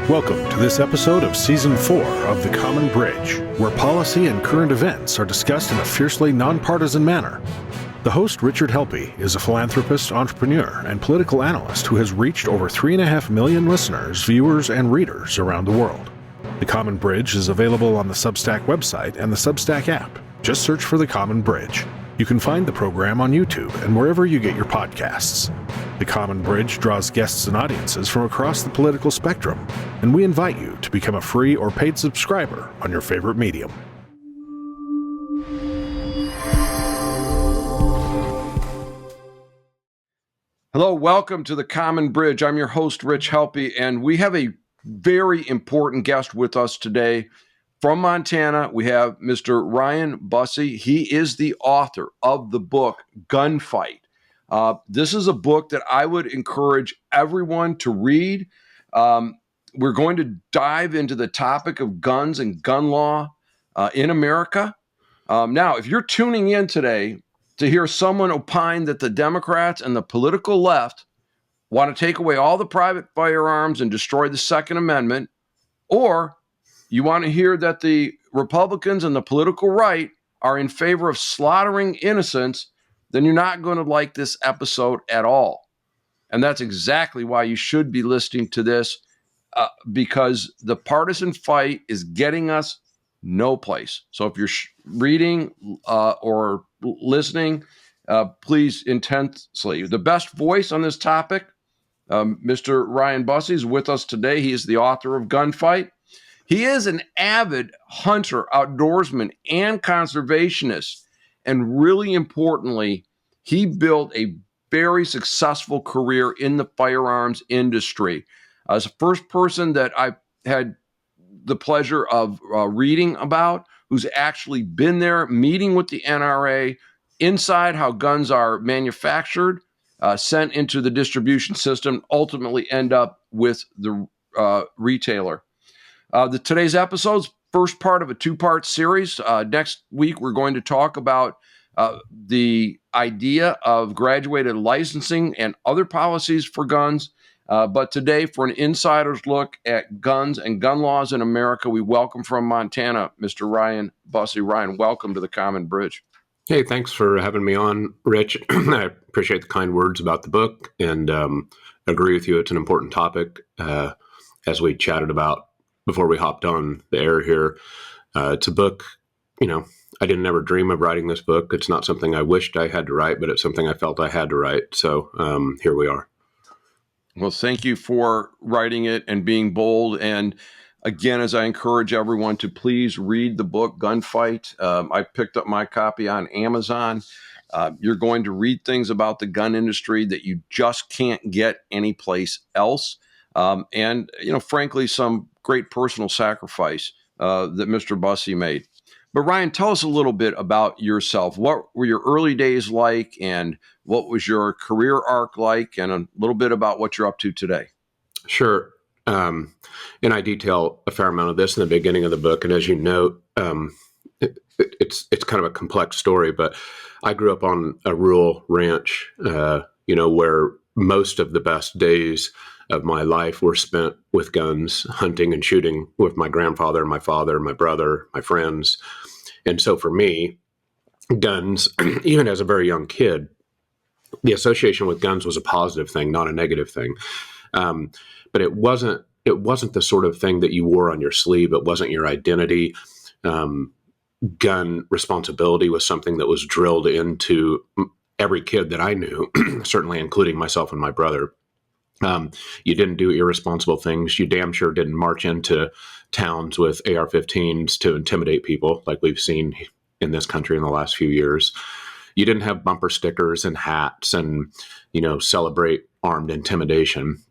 Welcome to this episode of Season 4 of The Common Bridge, where policy and current events are discussed in a fiercely nonpartisan manner. The host, Richard Helppie, is a philanthropist, entrepreneur, and political analyst who has reached over 3.5 million listeners, viewers, and readers around the world. The Common Bridge is available on the Substack website and the Substack app. Just search for The Common Bridge. You can find the program on YouTube and wherever you get your podcasts. The Common Bridge draws guests and audiences from across the political spectrum, and we invite you to become a free or paid subscriber on your favorite medium. Hello, welcome to The Common Bridge. I'm your host, Rich Helppie, and we have a very important guest with us today. From Montana, we have Mr. Ryan Busse. He is the author of the book, Gunfight. This is a book that I would encourage everyone to read. We're going to dive into the topic of guns and gun law in America. Now, if you're tuning in today to hear someone opine that the Democrats and the political left want to take away all the private firearms and destroy the Second Amendment, or you want to hear that the Republicans and the political right are in favor of slaughtering innocents, then you're not going to like this episode at all. And that's exactly why you should be listening to this, because the partisan fight is getting us no place. So if you're reading or listening, please intensely. The best voice on this topic, Mr. Ryan Busse, is with us today. He is the author of Gunfight. He is an avid hunter, outdoorsman, and conservationist. And really importantly, he built a very successful career in the firearms industry. As the first person that I've had the pleasure of reading about, who's actually been there, meeting with the NRA, inside how guns are manufactured, sent into the distribution system, ultimately end up with the retailer. Today's episode's first part of a two-part series. Next week, we're going to talk about the idea of graduated licensing and other policies for guns. But today, for an insider's look at guns and gun laws in America, we welcome from Montana, Mr. Ryan Busse. Ryan, welcome to the Common Bridge. Hey, thanks for having me on, Rich. I appreciate the kind words about the book and agree with you. It's an important topic, as we chatted about before we hopped on the air here. It's a book, I didn't ever dream of writing this book. It's not something I wished I had to write, but it's something I felt I had to write. So here we are. Well, thank you for writing it and being bold. And again, as I encourage everyone to please read the book, Gunfight. I picked up my copy on Amazon. You're going to read things about the gun industry that you just can't get anyplace else. And, frankly, some great personal sacrifice that Mr. Busse made. But Ryan, tell us a little bit about yourself. What were your early days like, and what was your career arc like, and a little bit about what you're up to today? Sure. And I detail a fair amount of this in the beginning of the book. And as you note, it's kind of a complex story, but I grew up on a rural ranch, where most of the best days of my life were spent with guns, hunting and shooting with my grandfather, my father, my brother, my friends. And so for me, guns, even as a very young kid, the association with guns was a positive thing, not a negative thing. But it wasn't the sort of thing that you wore on your sleeve. It wasn't your identity. Gun responsibility was something that was drilled into every kid that I knew, certainly including myself and my brother. You didn't do irresponsible things. You damn sure didn't march into towns with AR-15s to intimidate people like we've seen in this country in the last few years. You didn't have bumper stickers and hats and, celebrate armed intimidation.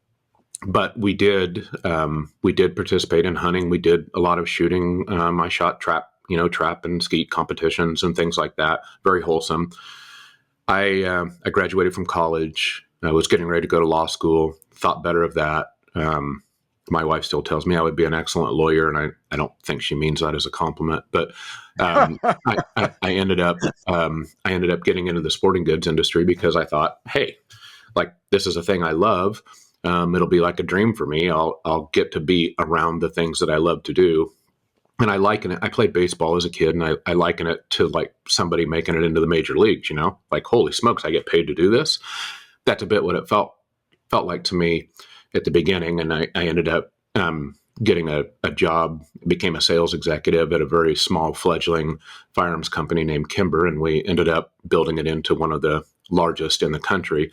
But we did participate in hunting. We did a lot of shooting. I shot trap and skeet competitions and things like that. Very wholesome. I graduated from college. I was getting ready to go to law school, thought better of that. My wife still tells me I would be an excellent lawyer, and I don't think she means that as a compliment. But I ended up getting into the sporting goods industry because I thought, hey, this is a thing I love. It'll be like a dream for me. I'll get to be around the things that I love to do. And I liken it. I played baseball as a kid, and I liken it to like somebody making it into the major leagues, like, holy smokes, I get paid to do this. That's a bit what it felt like to me at the beginning. And I ended up getting a job, became a sales executive at a very small fledgling firearms company named Kimber. And we ended up building it into one of the largest in the country.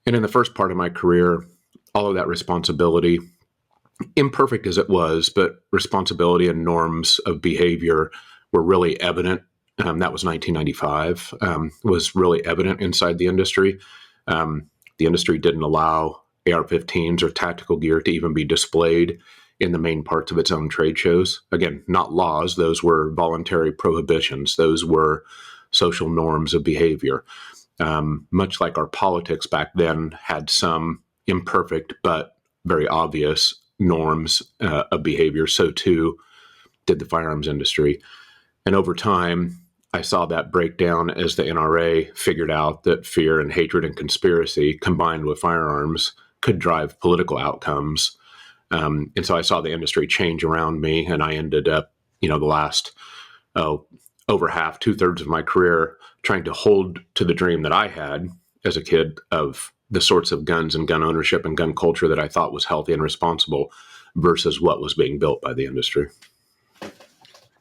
And in the first part of my career, all of that responsibility, imperfect as it was, but responsibility and norms of behavior were really evident. That was 1995, was really evident inside the industry. The industry didn't allow AR-15s or tactical gear to even be displayed in the main parts of its own trade shows. Again, not laws. Those were voluntary prohibitions. Those were social norms of behavior. Much like our politics back then had some imperfect but very obvious norms of behavior, so too did the firearms industry. And over time, I saw that breakdown as the NRA figured out that fear and hatred and conspiracy combined with firearms could drive political outcomes. And so I saw the industry change around me, and I ended up, the last over half, 2/3 of my career trying to hold to the dream that I had as a kid of the sorts of guns and gun ownership and gun culture that I thought was healthy and responsible versus what was being built by the industry.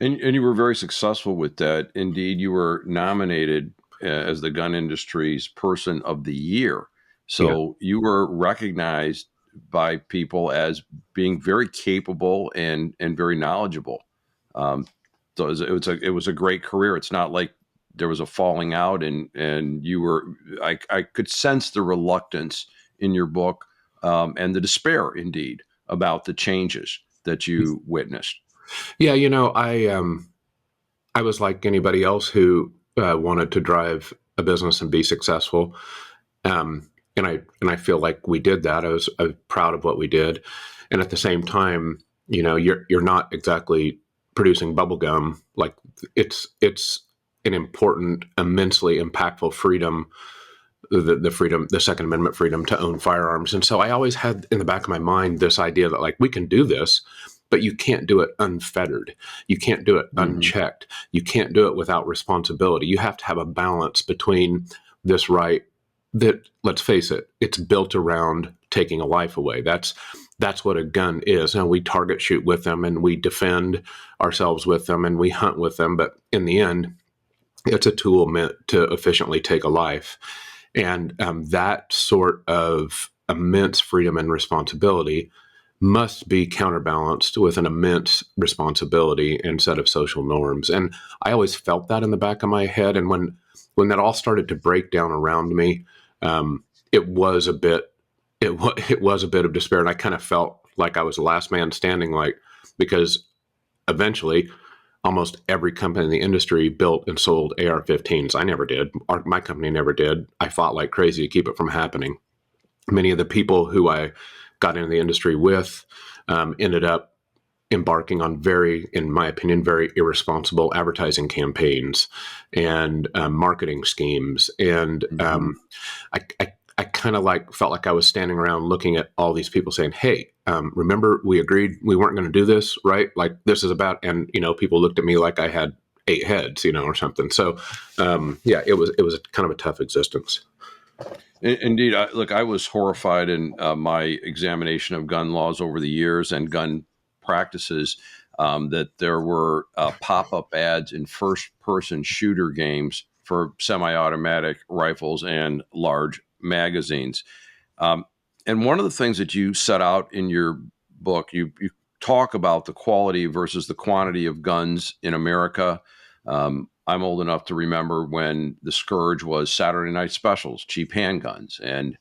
And you were very successful with that. Indeed, you were nominated as the gun industry's person of the year. So you were recognized by people as being very capable and very knowledgeable. So it was a great career. It's not like there was a falling out, and you were. I could sense the reluctance in your book and the despair, indeed, about the changes that you witnessed. Yeah, I was like anybody else who wanted to drive a business and be successful, and I feel like we did that. I was proud of what we did, and at the same time, you're not exactly producing bubble gum. Like it's an important, immensely impactful freedom, the freedom, the Second Amendment freedom to own firearms. And so I always had in the back of my mind this idea that like we can do this, but you can't do it unfettered. You can't do it unchecked. You can't do it without responsibility. You have to have a balance between this right that, let's face it, it's built around taking a life away. That's what a gun is. Now we target shoot with them, and we defend ourselves with them, and we hunt with them. But in the end, it's a tool meant to efficiently take a life. And that sort of immense freedom and responsibility must be counterbalanced with an immense responsibility and set of social norms. And I always felt that in the back of my head. And when that all started to break down around me, it was a bit of despair. And I kind of felt like I was the last man standing, because eventually almost every company in the industry built and sold AR-15s. I never did. My company never did. I fought like crazy to keep it from happening. Many of the people who I got into the industry with ended up embarking on in my opinion, very irresponsible advertising campaigns and marketing schemes. And I kind of felt like I was standing around looking at all these people saying, hey, remember we agreed we weren't going to do this, right? Like this is about, and, people looked at me like I had 8 heads, or something. So it was kind of a tough existence. Indeed. I was horrified in my examination of gun laws over the years and gun practices that there were pop-up ads in first-person shooter games for semi-automatic rifles and large magazines. And one of the things that you set out in your book, you talk about the quality versus the quantity of guns in America. I'm old enough to remember when the scourge was Saturday night specials, cheap handguns, and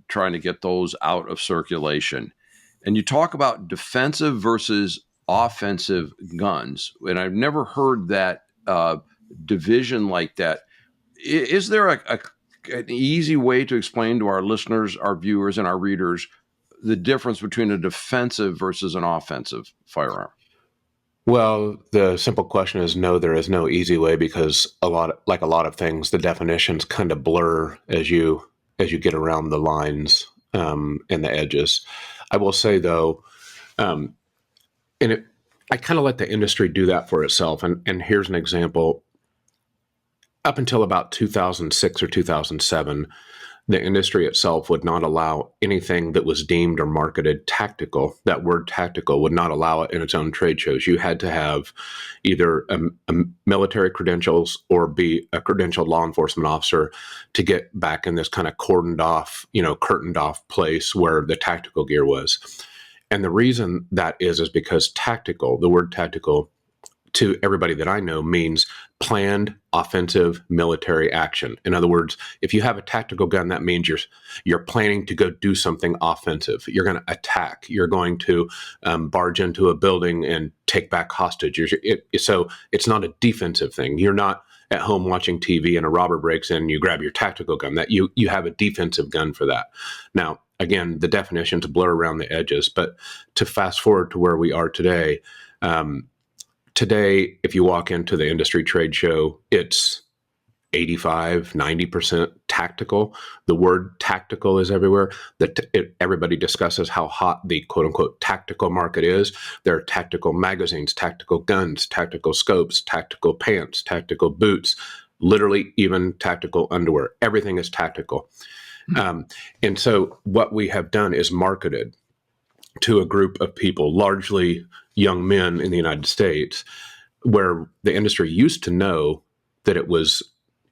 trying to get those out of circulation. And you talk about defensive versus offensive guns. And I've never heard that division like that. Is there an easy way to explain to our listeners, our viewers, and our readers the difference between a defensive versus an offensive firearm? Well, the simple question is no, there is no easy way, because a lot of things, the definitions kind of blur as you get around the lines and the edges. I will say though, I kind of let the industry do that for itself. And here's an example. Up until about 2006 or 2007, the industry itself would not allow anything that was deemed or marketed tactical. That word tactical would not allow it in its own trade shows. You had to have either a military credentials or be a credentialed law enforcement officer to get back in this kind of cordoned off, curtained off place where the tactical gear was. And the reason that is because tactical, the word tactical, to everybody that I know, means planned offensive military action. In other words, if you have a tactical gun, that means you're planning to go do something offensive. You're going to attack. You're going to barge into a building and take back hostages. So it's not a defensive thing. You're not at home watching TV and a robber breaks in and you grab your tactical gun. That you have a defensive gun for that. Now, again, the definitions blur around the edges, but to fast forward to where we are today, today, if you walk into the industry trade show, it's 85, 90% tactical. The word tactical is everywhere. Everybody discusses how hot the quote unquote tactical market is. There are tactical magazines, tactical guns, tactical scopes, tactical pants, tactical boots, literally even tactical underwear. Everything is tactical. And so what we have done is marketed to a group of people, largely young men in the United States, where the industry used to know that it was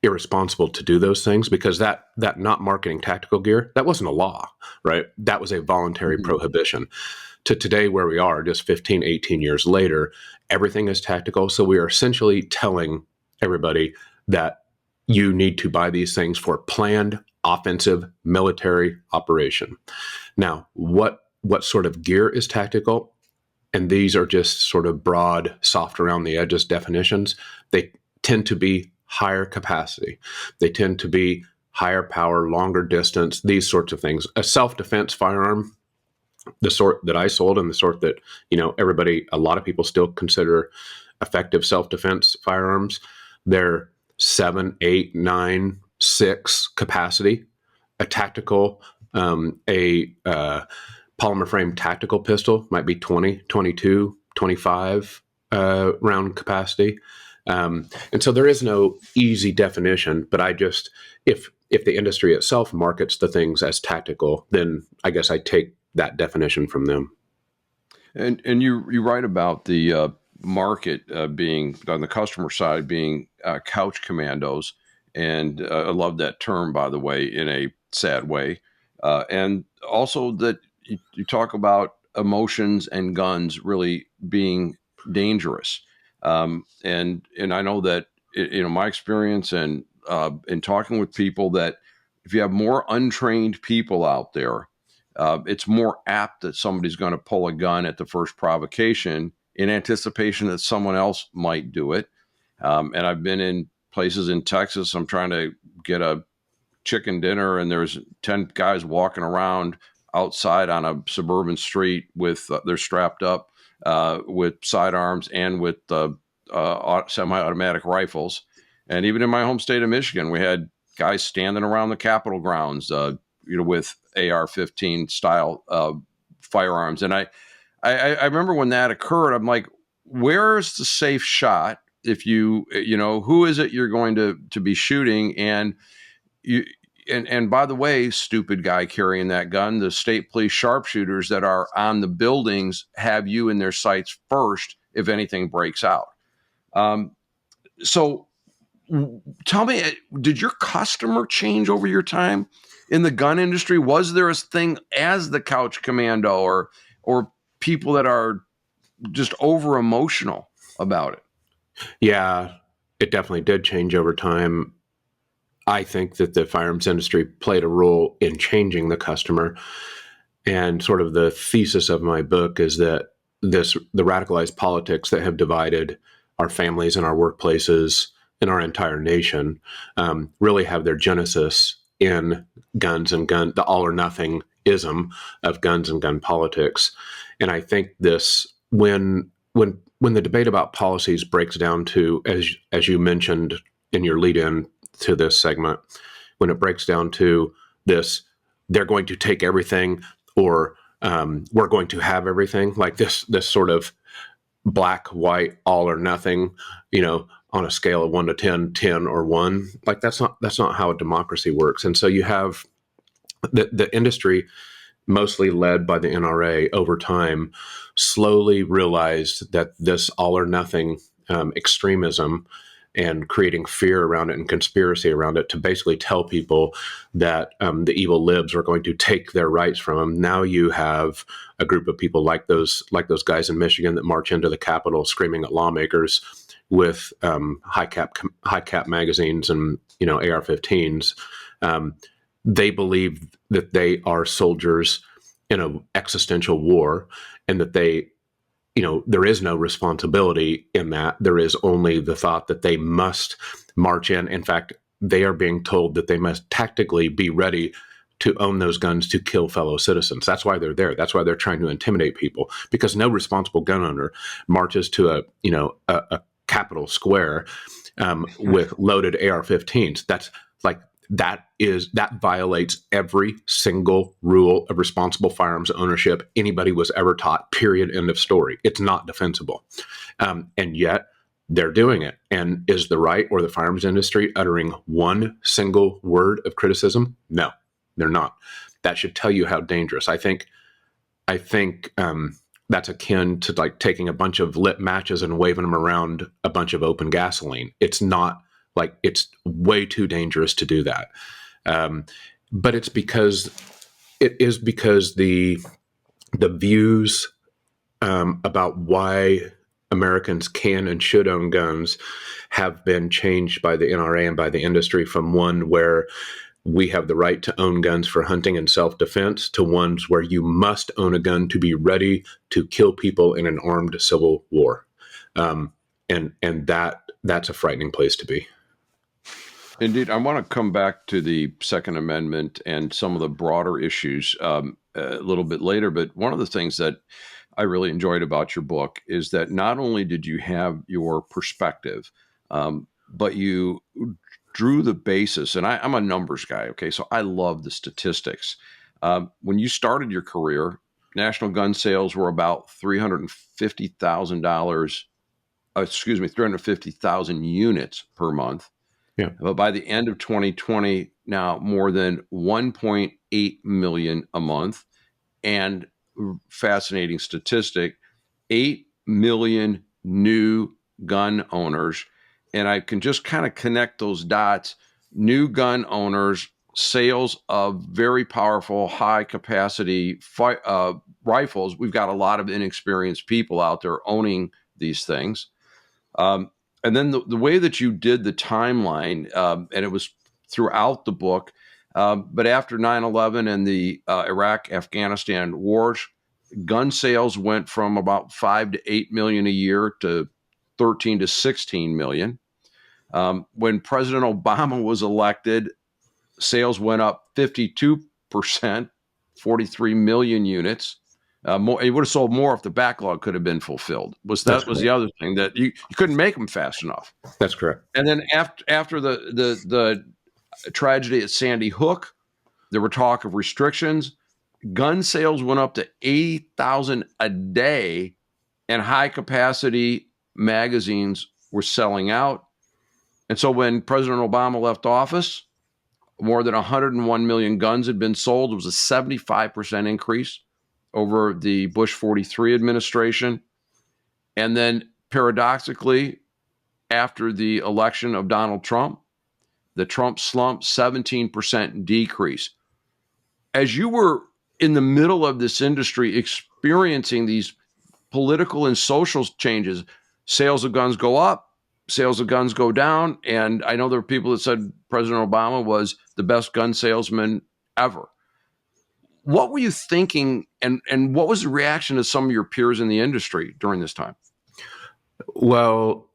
irresponsible to do those things because that not marketing tactical gear, that wasn't a law, right? That was a voluntary prohibition. To today, where we are, just 15, 18 years later, everything is tactical. So we are essentially telling everybody that you need to buy these things for planned offensive military operation. Now, what sort of gear is tactical? And these are just sort of broad, soft around the edges definitions. They tend to be higher capacity. They tend to be higher power, longer distance, these sorts of things. A self-defense firearm, the sort that I sold and the sort that, a lot of people still consider effective self-defense firearms, they're 7, 8, 9, 6 capacity. A tactical, polymer frame tactical pistol might be 20, 22, 25 round capacity. And so there is no easy definition, but if the industry itself markets the things as tactical, then I guess I take that definition from them. And you write about the market being, on the customer side, being couch commandos. And I love that term, by the way, in a sad way. And also that you talk about emotions and guns really being dangerous. And I know that, my experience and in talking with people, that if you have more untrained people out there, it's more apt that somebody's going to pull a gun at the first provocation in anticipation that someone else might do it. And I've been in places in Texas. I'm trying to get a chicken dinner, and there's 10 guys walking around outside on a suburban street with they're strapped up with sidearms and with semi-automatic rifles. And even in my home state of Michigan, we had guys standing around the Capitol grounds, with AR-15 style firearms. And I remember when that occurred, I'm like, where's the safe shot? If who is it you're going to be shooting? And and by the way, stupid guy carrying that gun, the state police sharpshooters that are on the buildings have you in their sights first if anything breaks out. So tell me, did your customer change over your time in the gun industry? Was there a thing as the couch commando or people that are just over emotional about it? Yeah, it definitely did change over time. I think that the firearms industry played a role in changing the customer. And sort of the thesis of my book is that the radicalized politics that have divided our families and our workplaces and our entire nation really have their genesis in guns and the all or nothing ism of guns and gun politics. And I think this, when the debate about policies breaks down to, as you mentioned in your lead in to this segment, when it breaks down to this they're going to take everything, or we're going to have everything, like this sort of black, white, all or nothing, on a scale of 1 to 10, 10 or 1. Like that's not how a democracy works. And so you have the industry, mostly led by the NRA, over time slowly realized that this all or nothing extremism, and creating fear around it and conspiracy around it to basically tell people that the evil libs are going to take their rights from them. Now you have a group of people like those guys in Michigan that march into the Capitol screaming at lawmakers with high cap magazines and AR-15s. They believe that they are soldiers in an existential war, and that there is no responsibility in that. There is only the thought that they must march in. In fact, they are being told that they must tactically be ready to own those guns to kill fellow citizens. That's why they're there. That's why they're trying to intimidate people, because no responsible gun owner marches to a Capitol Square with loaded AR-15s. That violates every single rule of responsible firearms ownership anybody was ever taught, period, end of story. It's not defensible. And yet they're doing it. And is the right or the firearms industry uttering one single word of criticism? No, they're not. That should tell you how dangerous. I think that's akin to like taking a bunch of lit matches and waving them around a bunch of open gasoline. It's not. It's way too dangerous to do that. But it is because the views about why Americans can and should own guns have been changed by the NRA and by the industry, from one where we have the right to own guns for hunting and self-defense to ones where you must own a gun to be ready to kill people in an armed civil war. And that's a frightening place to be. Indeed. I want to come back to the Second Amendment and some of the broader issues a little bit later. But one of the things that I really enjoyed about your book is that not only did you have your perspective, but you drew the basis. And I'm a numbers guy, okay? So I love the statistics. When you started your career, national gun sales were about $350,000 units per month. Yeah. But by the end of 2020, now more than 1.8 million a month. And fascinating statistic, 8 million new gun owners. And I can just kind of connect those dots. New gun owners, sales of very powerful, high capacity rifles. We've got a lot of inexperienced people out there owning these things. And then the way that you did the timeline, and it was throughout the book, but after 9/11 and the Iraq-Afghanistan wars, gun sales went from about 5 to 8 million a year to 13 to 16 million. When President Obama was elected, sales went up 52%, 43 million units. It would have sold more if the backlog could have been fulfilled. That was the other thing, that you couldn't make them fast enough. That's correct. And then after the tragedy at Sandy Hook, there were talk of restrictions. Gun sales went up to 80,000 a day, and high capacity magazines were selling out. And so when President Obama left office, more than 101 million guns had been sold. It was a 75% increase over the Bush 43 administration. And then paradoxically, after the election of Donald Trump, the Trump slump, 17% decrease. As you were in the middle of this industry experiencing these political and social changes, sales of guns go up, sales of guns go down. And I know there were people that said President Obama was the best gun salesman ever. What were you thinking, and what was the reaction of some of your peers in the industry during this time? Well,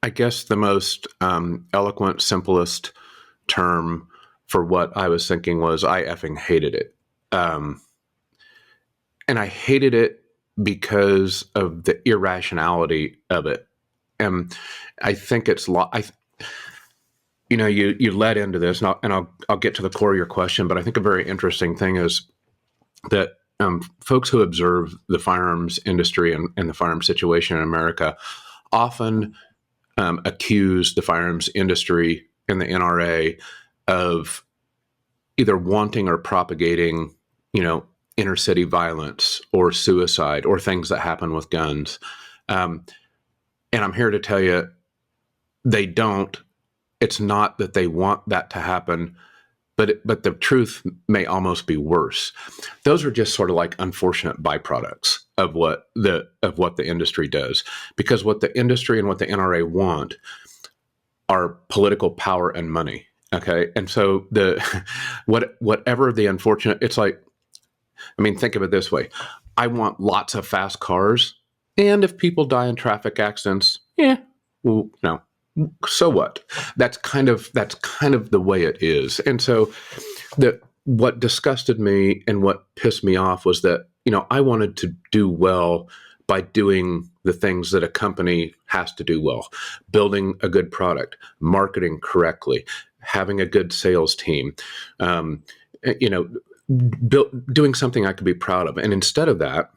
I guess the most eloquent, simplest term for what I was thinking was I effing hated it. And I hated it because of the irrationality of it. And I think you led into this, and I'll get to the core of your question, but I think a very interesting thing is that folks who observe the firearms industry and the firearms situation in America often accuse the firearms industry and the NRA of either wanting or propagating, inner city violence or suicide or things that happen with guns. And I'm here to tell you, they don't. It's not that they want that to happen, but the truth may almost be worse. Those are just sort of like unfortunate byproducts of what the industry does, because what the industry and what the NRA want are political power and money. Okay, and so whatever the unfortunate, it's like, think of it this way: I want lots of fast cars, and if people die in traffic accidents, well, no. So what? That's kind of the way it is. And so what disgusted me and what pissed me off was that, I wanted to do well by doing the things that a company has to do well: building a good product, marketing correctly, having a good sales team, doing something I could be proud of. And instead of that,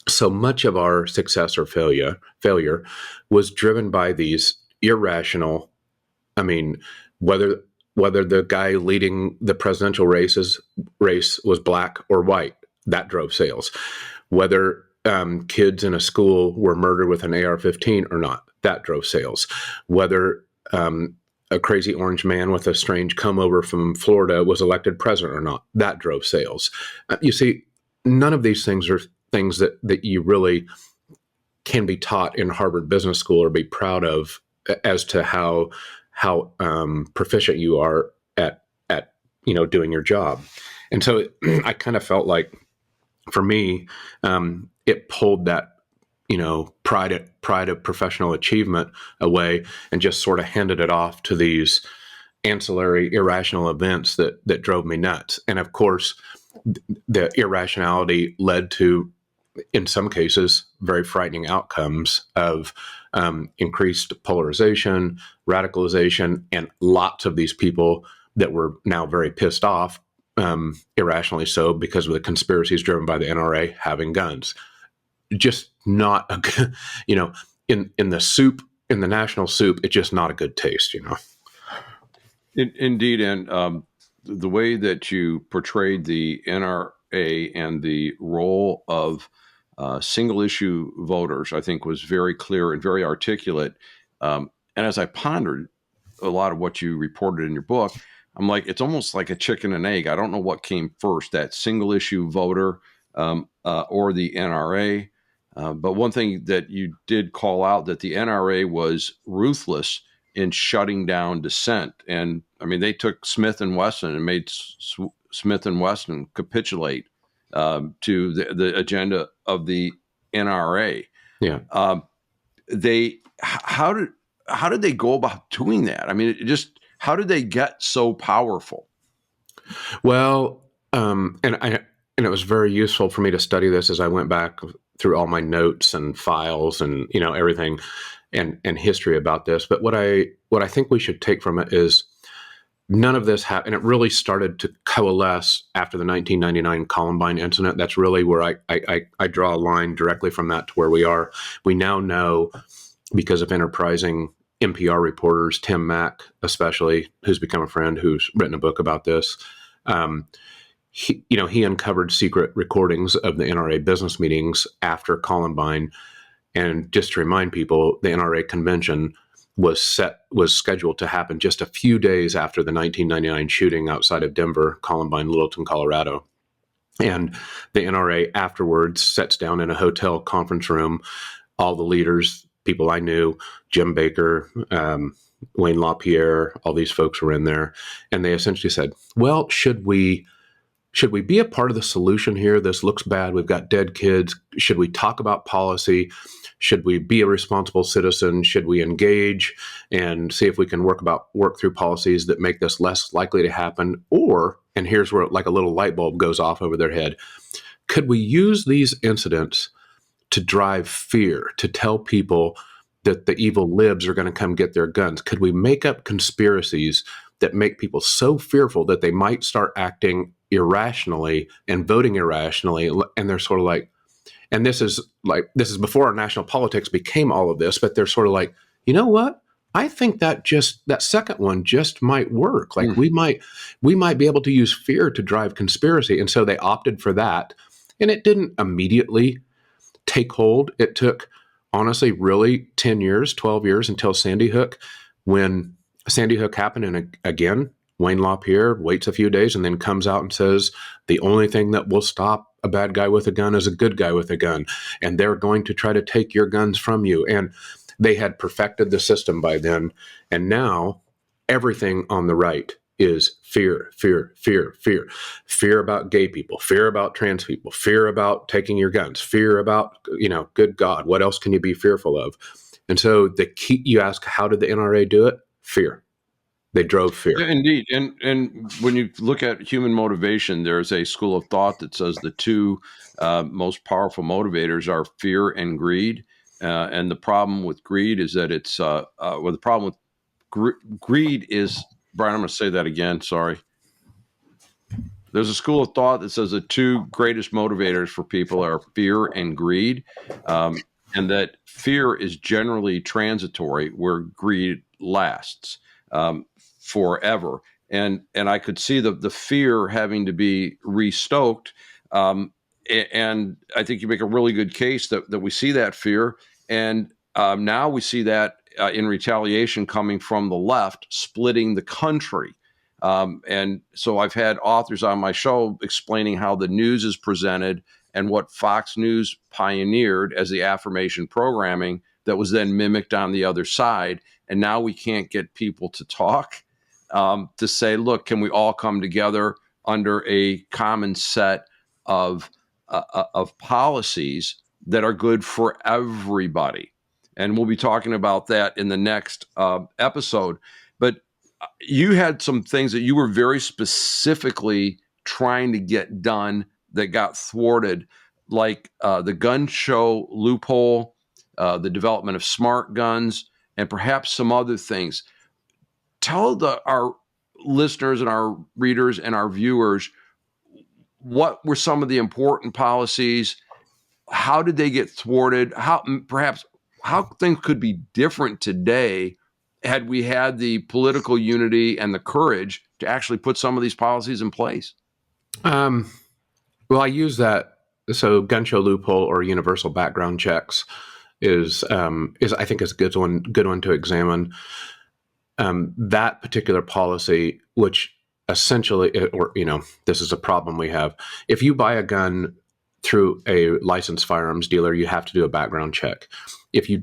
so much of our success or failure was driven by these irrational, whether the guy leading the presidential race was black or white, that drove sales. Whether kids in a school were murdered with an AR-15 or not, that drove sales. Whether a crazy orange man with a strange come over from Florida was elected president or not, that drove sales. You see, none of these things are things that you really can be taught in Harvard Business School or be proud of as to how proficient you are at doing your job. And so I kind of felt like, for me, it pulled that pride of professional achievement away and just sort of handed it off to these ancillary irrational events that drove me nuts. And of course, the irrationality led to, in some cases, very frightening outcomes of increased polarization, radicalization, and lots of these people that were now very pissed off, irrationally so, because of the conspiracies driven by the NRA having guns. Just not in the soup, in the national soup, it's just not a good taste, Indeed, and the way that you portrayed the NRA and the role of single issue voters, I think, was very clear and very articulate. And as I pondered a lot of what you reported in your book, I'm like, it's almost like a chicken and egg. I don't know what came first, that single issue voter or the NRA. But one thing that you did call out, that the NRA was ruthless in shutting down dissent. And they took Smith & Wesson and made Smith & Wesson capitulate to the agenda of the NRA. Yeah. How did they go about doing that? How did they get so powerful? Well, and it was very useful for me to study this as I went back through all my notes and files and everything and history about this. But what I think we should take from it is, none of this happened. And it really started to coalesce after the 1999 Columbine incident. That's really where I draw a line directly from that to where we are. We now know, because of enterprising NPR reporters, Tim Mack especially, who's become a friend, who's written a book about this. He uncovered secret recordings of the NRA business meetings after Columbine. And just to remind people, the NRA convention was scheduled to happen just a few days after the 1999 shooting outside of Denver, Columbine, Littleton, Colorado. And the NRA afterwards sits down in a hotel conference room. All the leaders, people I knew, Jim Baker, Wayne LaPierre, all these folks were in there. And they essentially said, well, should we be a part of the solution here? This looks bad. We've got dead kids. Should we talk about policy? Should we be a responsible citizen? Should we engage and see if we can work through policies that make this less likely to happen? Or, and here's where like a little light bulb goes off over their head, could we use these incidents to drive fear, to tell people that the evil libs are going to come get their guns? Could we make up conspiracies that make people so fearful that they might start acting irrationally and voting irrationally? And they're sort of like, and this is before our national politics became all of this, but they're sort of like, you know what? I think that second one just might work. Like we might be able to use fear to drive conspiracy. And so they opted for that. And it didn't immediately take hold. It took, honestly, really 10 years, 12 years until Sandy Hook. When Sandy Hook happened, and again, Wayne LaPierre waits a few days and then comes out and says, the only thing that will stop a bad guy with a gun is a good guy with a gun. And they're going to try to take your guns from you. And they had perfected the system by then. And now everything on the right is fear, fear, fear, fear. Fear about gay people, fear about trans people, fear about taking your guns, fear about, good God, what else can you be fearful of? And so the key, you ask, how did the NRA do it? Fear. They drove fear. Yeah, indeed. And when you look at human motivation, there's a school of thought that says the two most powerful motivators are fear and greed. And the problem with greed is that the problem with greed is, Brian, I'm going to say that again. Sorry. There's a school of thought that says the two greatest motivators for people are fear and greed, and that fear is generally transitory, where greed lasts forever. And I could see the fear having to be restoked. And I think you make a really good case that we see that fear. And now we see that in retaliation coming from the left, splitting the country. And so I've had authors on my show explaining how the news is presented and what Fox News pioneered as the affirmation programming that was then mimicked on the other side. And now we can't get people to talk, to say, look, can we all come together under a common set of policies that are good for everybody? And we'll be talking about that in the next episode. But you had some things that you were very specifically trying to get done that got thwarted, like the gun show loophole, the development of smart guns, and perhaps some other things. Tell our listeners and our readers and our viewers, what were some of the important policies? How did they get thwarted? How things could be different today had we had the political unity and the courage to actually put some of these policies in place? Well, I use that. So gun show loophole or universal background checks is I think is a good one to examine. That particular policy, which essentially, this is a problem we have. If you buy a gun through a licensed firearms dealer, you have to do a background check. If you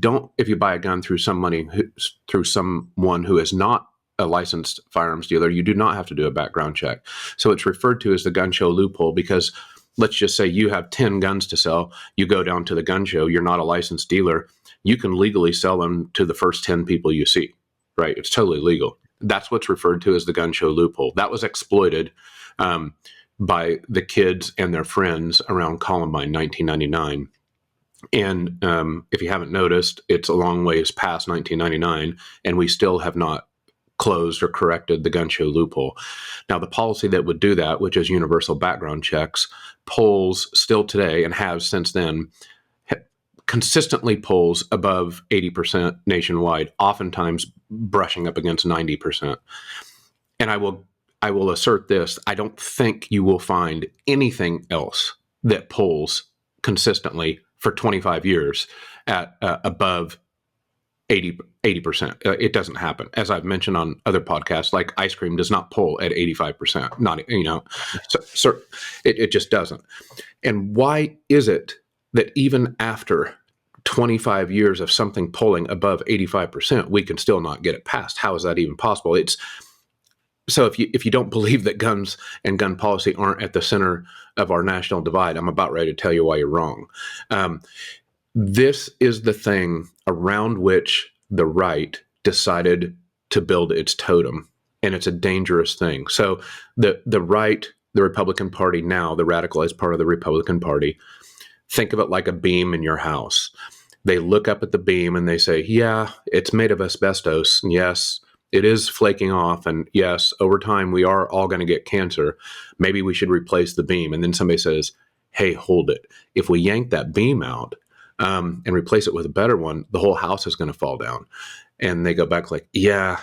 buy a gun through someone who is not a licensed firearms dealer, you do not have to do a background check. So it's referred to as the gun show loophole because let's just say you have 10 guns to sell. You go down to the gun show. You're not a licensed dealer. You can legally sell them to the first 10 people you see, right? It's totally legal. That's what's referred to as the gun show loophole. That was exploited by the kids and their friends around Columbine, 1999. And if you haven't noticed, it's a long ways past 1999, and we still have not closed or corrected the gun show loophole. Now, the policy that would do that, which is universal background checks, polls still today and has since then consistently polls above 80% nationwide, oftentimes brushing up against 90%. And I will assert this: I don't think you will find anything else that polls consistently for 25 years at above 80%. It doesn't happen. As I've mentioned on other podcasts, like ice cream does not poll at 85%. So it just doesn't. And why is it that even after 25 years of something polling above 85%, we can still not get it passed? How is that even possible? So if you don't believe that guns and gun policy aren't at the center of our national divide, I'm about ready to tell you why you're wrong. This is the thing around which the right decided to build its totem, and it's a dangerous thing. So the right, the Republican Party now, the radicalized part of the Republican Party, think of it like a beam in your house. They look up at the beam and they say, yeah, it's made of asbestos. And yes, it is flaking off. And yes, over time, we are all going to get cancer. Maybe we should replace the beam. And then somebody says, hey, hold it. If we yank that beam out and replace it with a better one, the whole house is going to fall down. And they go back like, yeah,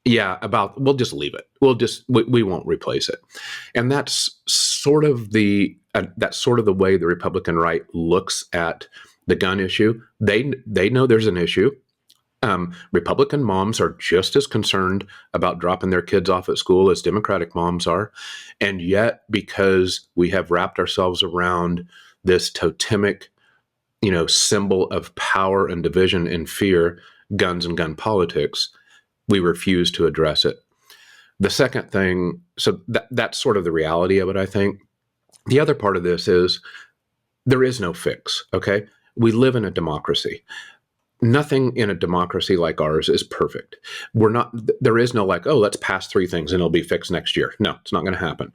we'll just leave it. We won't replace it. And that's sort of the way the Republican right looks at the gun issue. They know there's an issue. Republican moms are just as concerned about dropping their kids off at school as Democratic moms are. And yet, because we have wrapped ourselves around this totemic, symbol of power and division and fear, guns and gun politics, we refuse to address it. The second thing, so that's sort of the reality of it, I think. The other part of this is there is no fix, okay? We live in a democracy. Nothing in a democracy like ours is perfect. There is no like, oh, let's pass 3 things and it'll be fixed next year. No, it's not going to happen.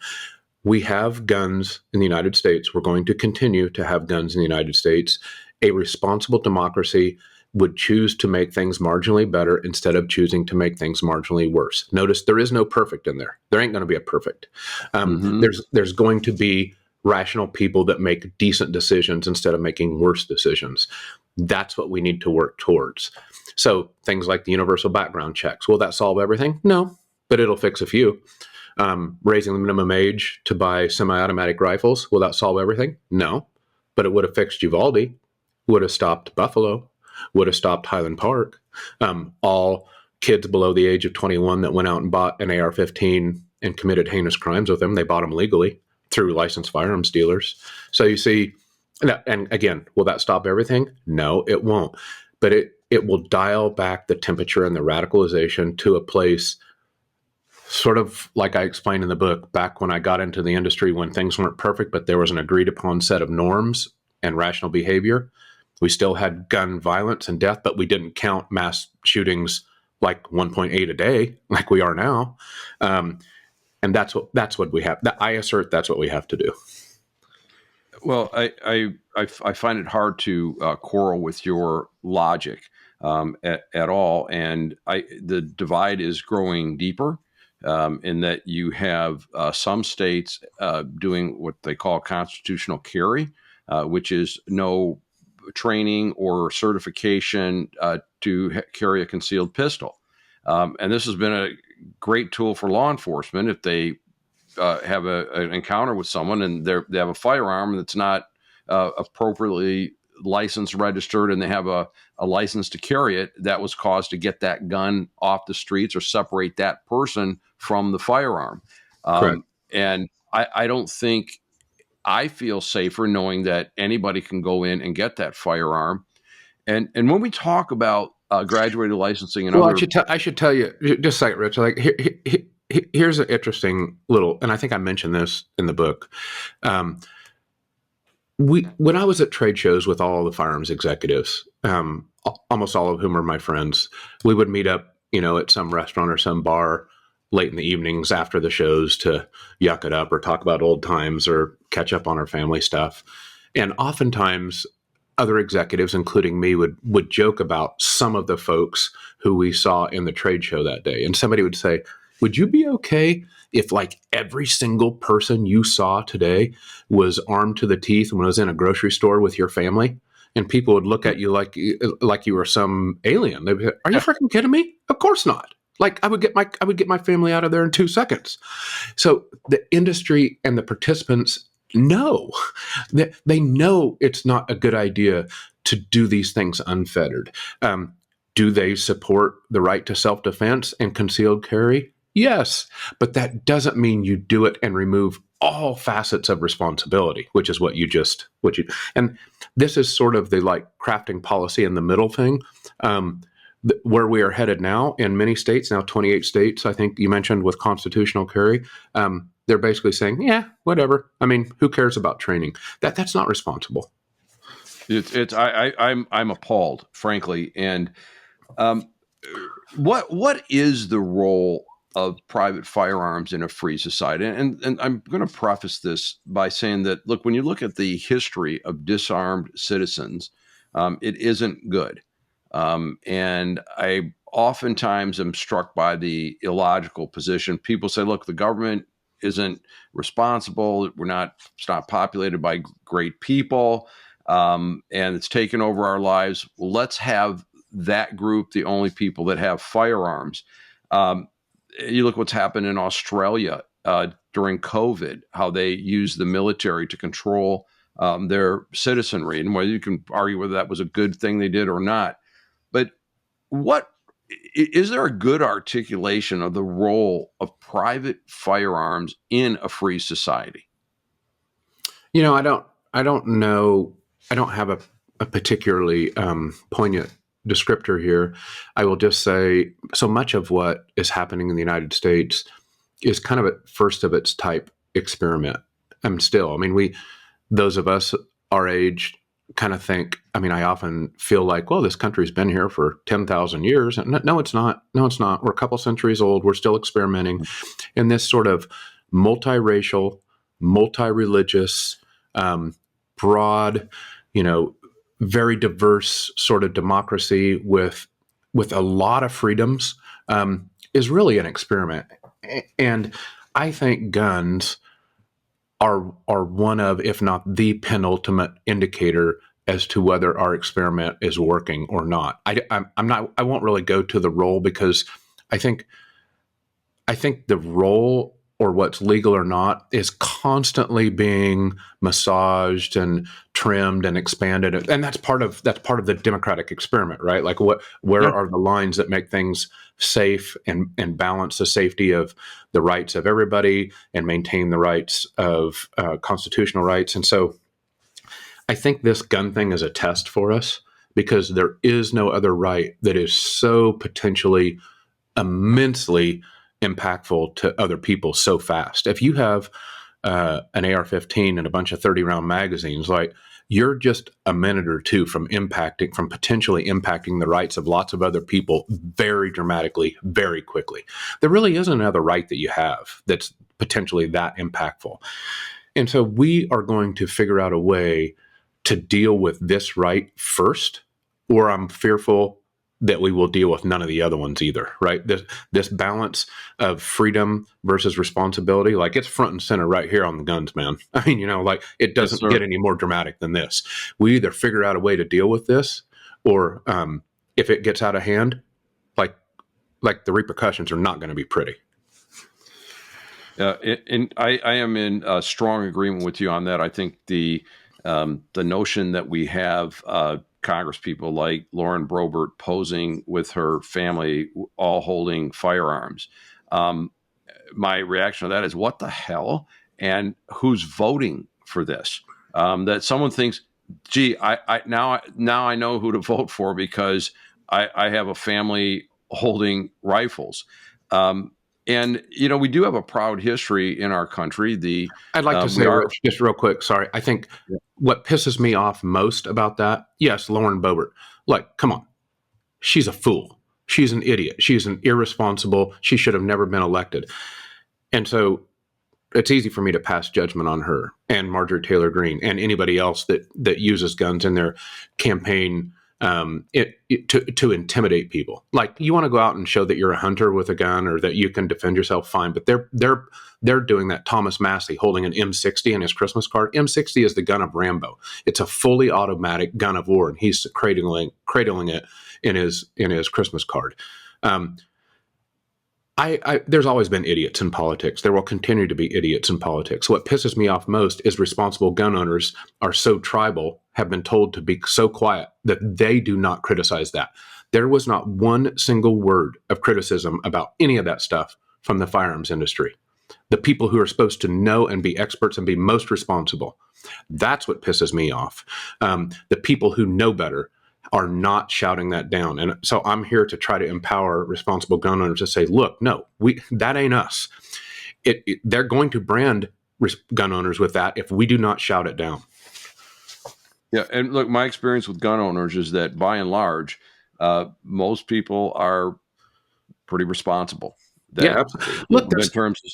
We have guns in the United States. We're going to continue to have guns in the United States. A responsible democracy would choose to make things marginally better instead of choosing to make things marginally worse. Notice there is no perfect in there. There ain't going to be a perfect. There's going to be rational people that make decent decisions instead of making worse decisions. That's what we need to work towards. So things like the universal background checks, will that solve everything? No, but it'll fix a few. Raising the minimum age to buy semi-automatic rifles, will that solve everything? No, but it would have fixed Uvalde, would have stopped Buffalo, would have stopped Highland Park. All kids below the age of 21 that went out and bought an AR-15 and committed heinous crimes with them, they bought them legally through licensed firearms dealers. So you see, and again, will that stop everything? No, it won't. But it will dial back the temperature and the radicalization to a place sort of like I explained in the book, back when I got into the industry when things weren't perfect, but there was an agreed upon set of norms and rational behavior. We still had gun violence and death, but we didn't count mass shootings like 1.8 a day like we are now. And that's what we have. I assert that's what we have to do. Well, I find it hard to quarrel with your logic at all, and the divide is growing deeper in that you have some states doing what they call constitutional carry, which is no training or certification to carry a concealed pistol, and this has been a great tool for law enforcement if they have an encounter with someone and they have a firearm that's not appropriately licensed, registered, and they have a license to carry it. That was caused to get that gun off the streets or separate that person from the firearm. And I don't think I feel safer knowing that anybody can go in and get that firearm. And when we talk about graduated licensing and other, I should tell you just a second, Rich. Like here's an interesting little, and I think I mentioned this in the book. When I was at trade shows with all the firearms executives, almost all of whom are my friends, we would meet up, at some restaurant or some bar late in the evenings after the shows to yuck it up or talk about old times or catch up on our family stuff. And oftentimes other executives, including me, would joke about some of the folks who we saw in the trade show that day. And somebody would say, would you be okay if like every single person you saw today was armed to the teeth and was in a grocery store with your family? And people would look at you like you were some alien. They'd be like, are you freaking kidding me? Of course not. Like I would get my family out of there in 2 seconds. So the industry and the participants know that they know it's not a good idea to do these things unfettered. Do they support the right to self-defense and concealed carry? Yes, but that doesn't mean you do it and remove all facets of responsibility, which is and this is sort of the like crafting policy in the middle thing. Where we are headed now in many states, now 28 states, I think you mentioned with constitutional carry, they're basically saying, yeah, whatever. I mean, who cares about training? That's not responsible. I'm appalled, frankly. And what is the role of private firearms in a free society? And I'm going to preface this by saying that, look, when you look at the history of disarmed citizens, It isn't good. And I oftentimes am struck by the illogical position. People say, look, the government isn't responsible. It's not populated by great people. And it's taken over our lives. Well, let's have that group the only people that have firearms. You look what's happened in Australia during COVID, how they use the military to control their citizenry, and whether you can argue whether that was a good thing they did or not. But what is there a good articulation of the role of private firearms in a free society? I don't know. I don't have a particularly poignant descriptor here. I will just say so much of what is happening in the United States is kind of a first of its type experiment. Those of us our age kind of think, I often feel like, well, this country's been here for 10,000 years. And no, it's not. No, it's not. We're a couple centuries old. We're still experimenting in this sort of multiracial, multi-religious, broad, very diverse sort of democracy with a lot of freedoms, is really an experiment. And I think guns are one of, if not the penultimate indicator as to whether our experiment is working or not. I won't really go to the role, because I think the role, or what's legal or not, is constantly being massaged and trimmed and expanded, and that's part of the democratic experiment, right? Like, where are the lines that make things safe and balance the safety of the rights of everybody and maintain the rights of constitutional rights? And so, I think this gun thing is a test for us, because there is no other right that is so potentially immensely impactful to other people so fast. If you have an AR-15 and a bunch of 30-round magazines, like, you're just a minute or two from potentially impacting the rights of lots of other people very dramatically, very quickly. There really isn't another right that you have that's potentially that impactful. And so we are going to figure out a way to deal with this right first, or I'm fearful that we will deal with none of the other ones either, right? This balance of freedom versus responsibility, like, it's front and center right here on the guns, man. It doesn't get any more dramatic than this. We either figure out a way to deal with this, or if it gets out of hand, like the repercussions are not going to be pretty. And I am in strong agreement with you on that. I think the notion that we have Congress people like Lauren Boebert posing with her family, all holding firearms. My reaction to that is, what the hell? And who's voting for this? That someone thinks, gee, I now I know who to vote for, because I have a family holding rifles. And, we do have a proud history in our country. I'd like to say, Rich, just real quick, sorry. I think what pisses me off most about that, yes, Lauren Boebert, like, come on. She's a fool. She's an idiot. She's an irresponsible. She should have never been elected. And so it's easy for me to pass judgment on her and Marjorie Taylor Greene and anybody else that uses guns in their campaign to intimidate people. Like, you want to go out and show that you're a hunter with a gun, or that you can defend yourself, fine. But they're doing that. Thomas Massey holding an M60 in his Christmas card. M60 is the gun of Rambo. It's a fully automatic gun of war, and he's cradling it in his Christmas card. There's always been idiots in politics. There will continue to be idiots in politics. What pisses me off most is responsible gun owners are so tribal, have been told to be so quiet, that they do not criticize that. There was not one single word of criticism about any of that stuff from the firearms industry. The people who are supposed to know and be experts and be most responsible. That's what pisses me off. The people who know better are not shouting that down. And so I'm here to try to empower responsible gun owners to say, look, no, that ain't us. They're going to brand gun owners with that if we do not shout it down. Yeah. And look, my experience with gun owners is that by and large, most people are pretty responsible. Yeah, absolutely. Look,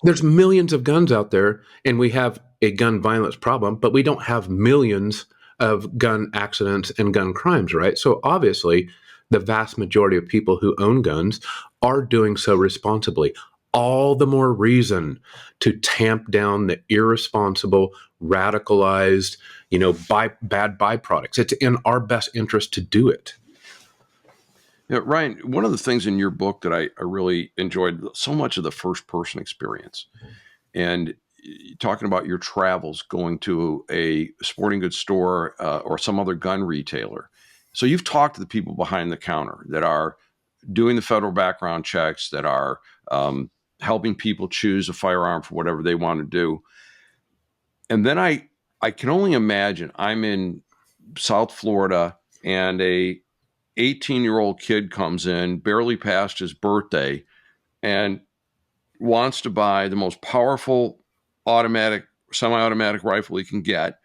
there's millions of guns out there, and we have a gun violence problem, but we don't have millions of gun accidents and gun crimes, right? So obviously, the vast majority of people who own guns are doing so responsibly. All the more reason to tamp down the irresponsible, radicalized, bad byproducts. It's in our best interest to do it. Yeah, Ryan, one of the things in your book that I really enjoyed so much of the first person experience, and talking about your travels going to a sporting goods store or some other gun retailer. So you've talked to the people behind the counter that are doing the federal background checks, that are helping people choose a firearm for whatever they want to do. And then I can only imagine I'm in South Florida and a 18-year-old kid comes in, barely past his birthday, and wants to buy the most powerful semi-automatic rifle he can get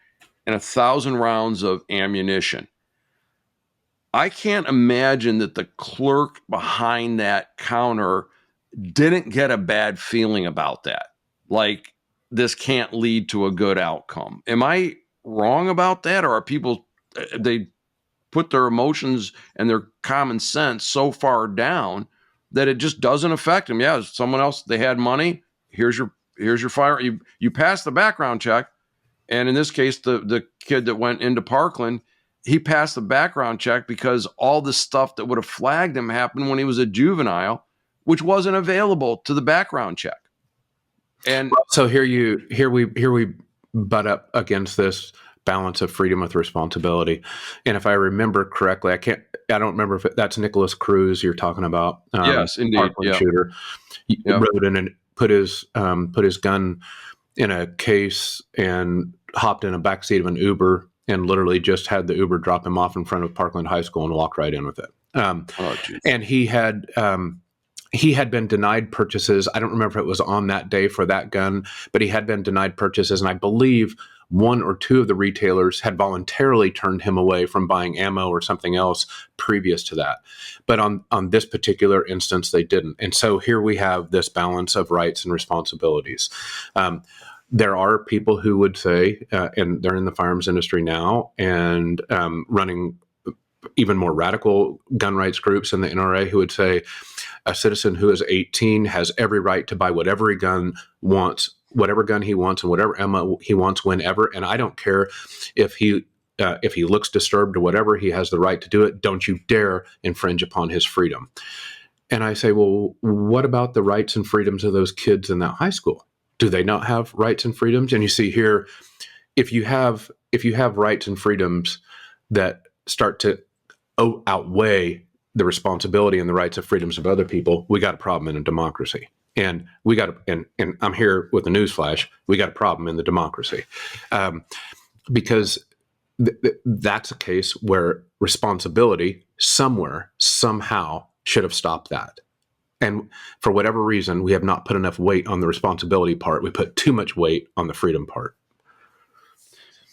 and 1,000 rounds of ammunition. I can't imagine that the clerk behind that counter didn't get a bad feeling about that. Like, this can't lead to a good outcome. Am I wrong about that? Or are people, they put their emotions and their common sense so far down that it just doesn't affect them? Yeah, someone else, they had money. Here's your fire. You passed the background check. And in this case, the kid that went into Parkland, he passed the background check because all the stuff that would have flagged him happened when he was a juvenile, which wasn't available to the background check. And so here we butt up against this balance of freedom with responsibility. And if I remember correctly, I don't remember if that's Nicholas Cruz you're talking about. Yes, indeed. Parkland shooter. He rode in and put his gun in a case and hopped in a backseat of an Uber and literally just had the Uber drop him off in front of Parkland High School and walked right in with it. And he had been denied purchases. I don't remember if it was on that day for that gun, but he had been denied purchases. And I believe one or two of the retailers had voluntarily turned him away from buying ammo or something else previous to that. But on this particular instance, they didn't. And so here we have this balance of rights and responsibilities. There are people who would say, and they're in the firearms industry now and running even more radical gun rights groups in the NRA, who would say a citizen who is 18 has every right to buy whatever gun he wants and whatever ammo he wants whenever. And I don't care if he looks disturbed or whatever, he has the right to do it. Don't you dare infringe upon his freedom. And I say, well, what about the rights and freedoms of those kids in that high school? Do they not have rights and freedoms? And you see here, if you have rights and freedoms that start to outweigh the responsibility and the rights and freedoms of other people, we got a problem in a democracy. And and I'm here with a newsflash, we got a problem in the democracy. Because that's a case where responsibility somewhere, somehow should have stopped that. And for whatever reason, we have not put enough weight on the responsibility part. We put too much weight on the freedom part.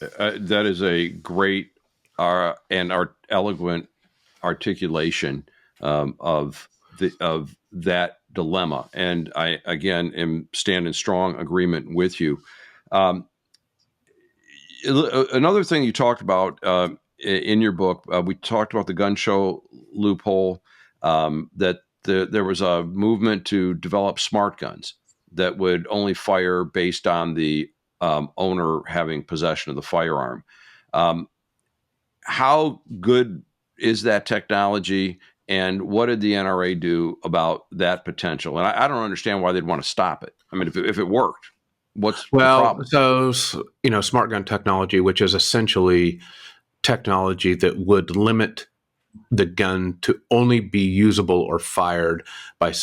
That is a great and eloquent articulation of that dilemma. And I, again, am stand in strong agreement with you. Another thing you talked about in your book, we talked about the gun show loophole, that there was a movement to develop smart guns that would only fire based on the owner having possession of the firearm. How good is that technology, and what did the NRA do about that potential? And I don't understand why they'd want to stop it. I mean, if it worked, what's the problem? So, smart gun technology, which is essentially technology that would limit the gun to only be usable or fired by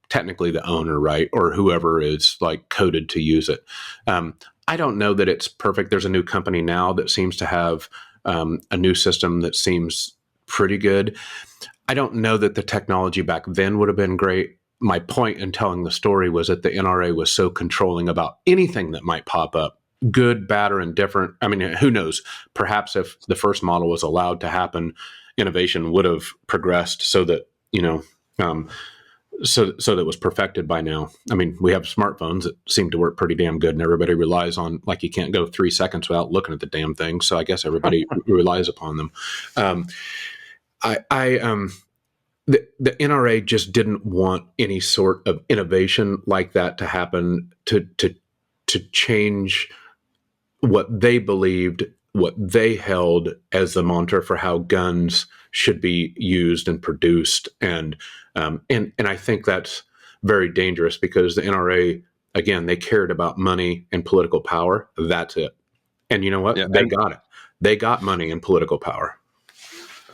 technically the owner, right? Or whoever is like coded to use it. I don't know that it's perfect. There's a new company now that seems to have a new system that seems pretty good. I don't know that the technology back then would have been great. My point in telling the story was that the NRA was so controlling about anything that might pop up, good, bad, or indifferent. I mean, who knows? Perhaps if the first model was allowed to happen, innovation would have progressed so that, so that it was perfected by now. I mean, we have smartphones that seem to work pretty damn good, and everybody relies on, like, you can't go 3 seconds without looking at the damn thing. So I guess everybody relies upon them. The NRA just didn't want any sort of innovation like that to happen to change what they believed, what they held as the mantra for how guns should be used and produced. And I think that's very dangerous, because the NRA, again, they cared about money and political power. That's it. And you know what? Yeah, they got it. They got money and political power.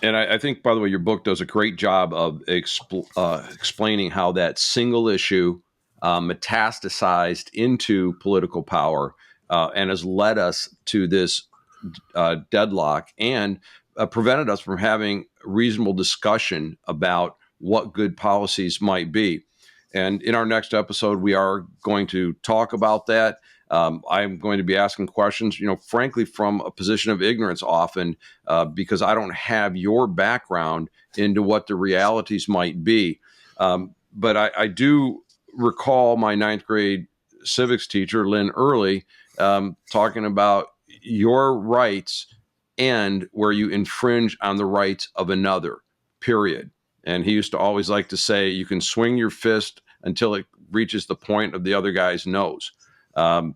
And I think, by the way, your book does a great job of explaining how that single issue metastasized into political power and has led us to this deadlock and prevented us from having reasonable discussion about what good policies might be. And in our next episode, we are going to talk about that. I'm going to be asking questions, frankly, from a position of ignorance often, because I don't have your background into what the realities might be. But I do recall my 9th grade civics teacher, Lynn Early, talking about your rights end where you infringe on the rights of another, period. And he used to always like to say, you can swing your fist until it reaches the point of the other guy's nose. And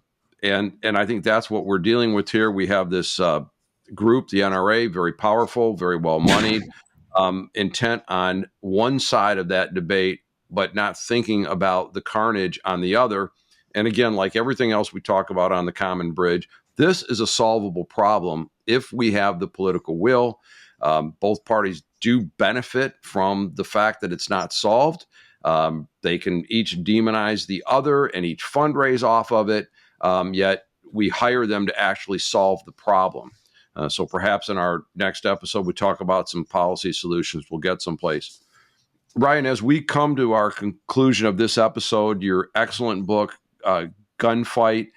I think that's what we're dealing with here. We have this group, the NRA, very powerful, very well moneyed, intent on one side of that debate, but not thinking about the carnage on the other. And again, like everything else we talk about on the Common Bridge, this is a solvable problem if we have the political will. Both parties do benefit from the fact that it's not solved. They can each demonize the other and each fundraise off of it. Yet we hire them to actually solve the problem. So perhaps in our next episode, we talk about some policy solutions. We'll get someplace. Ryan, as we come to our conclusion of this episode, your excellent book, Gunfight,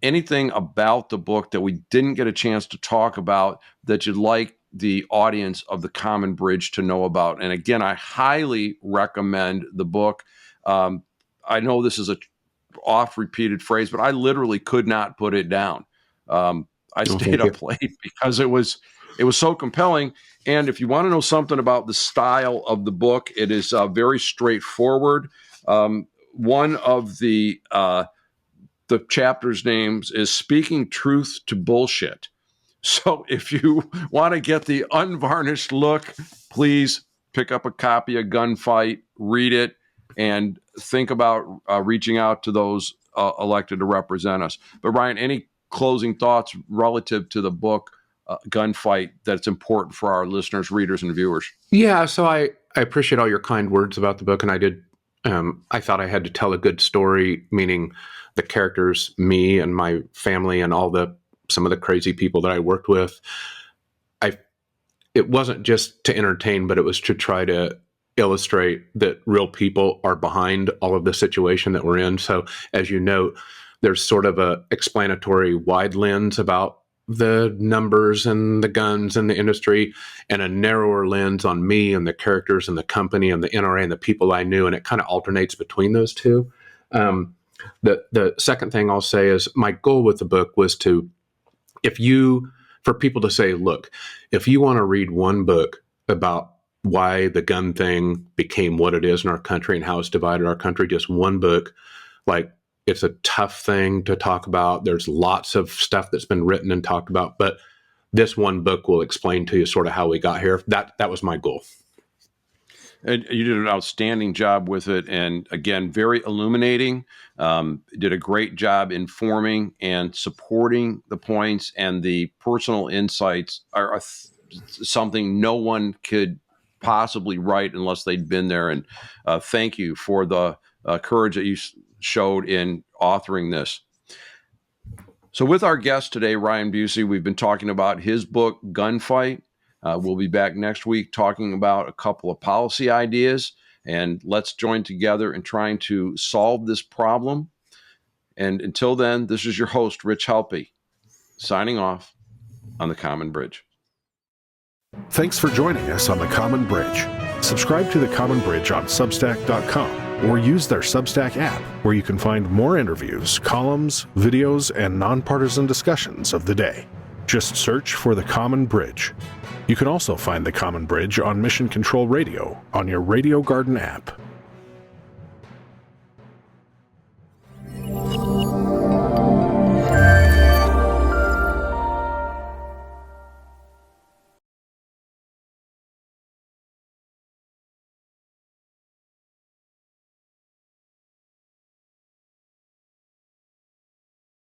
anything about the book that we didn't get a chance to talk about that you'd like the audience of the Common Bridge to know about? And again, I highly recommend the book. I know this is a oft-repeated phrase, but I literally could not put it down. I stayed up late because it was so compelling. And if you want to know something about the style of the book, it is very straightforward. One of the chapter's names is Speaking Truth to Bullshit. So if you want to get the unvarnished look, please pick up a copy of Gunfight, read it, and think about reaching out to those elected to represent us. But Ryan, any closing thoughts relative to the book, Gunfight, that's important for our listeners, readers, and viewers? Yeah, so I appreciate all your kind words about the book, and I did. I thought I had to tell a good story, meaning the characters, me and my family, and some of the crazy people that I worked with. It wasn't just to entertain, but it was to try to illustrate that real people are behind all of the situation that we're in. So as you note, there's sort of a explanatory wide lens about the numbers and the guns and the industry, and a narrower lens on me and the characters and the company and the NRA and the people I knew. And it kind of alternates between those two. The second thing I'll say is my goal with the book was for people to say, look, if you want to read one book about why the gun thing became what it is in our country and how it's divided our country, just one book, like, it's a tough thing to talk about. There's lots of stuff that's been written and talked about, but this one book will explain to you sort of how we got here. That was my goal. And you did an outstanding job with it. And again, very illuminating. Did a great job informing and supporting the points, and the personal insights are something no one could possibly write unless they'd been there. And thank you for the courage that you showed in authoring this. So with our guest today, Ryan Busse, we've been talking about his book, Gunfight. We'll be back next week talking about a couple of policy ideas, and let's join together in trying to solve this problem. And until then, this is your host, Rich Helppie, signing off on the Common Bridge. Thanks for joining us on the Common Bridge. Subscribe to the Common Bridge on Substack.com. or use their Substack app, where you can find more interviews, columns, videos, and nonpartisan discussions of the day. Just search for The Common Bridge. You can also find The Common Bridge on Mission Control Radio on your Radio Garden app.